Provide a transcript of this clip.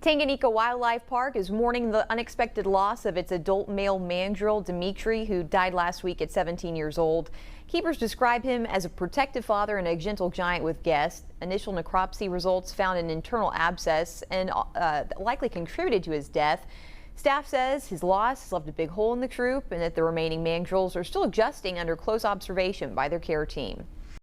Tanganyika Wildlife Park is mourning the unexpected loss of its adult male mandrill, Demitri, who died last week at 17 years old. Keepers describe him as a protective father and a gentle giant with guests. Initial necropsy results found an internal abscess and likely contributed to his death. Staff says his loss has left a big hole in the troop and that the remaining mandrills are still adjusting under close observation by their care team.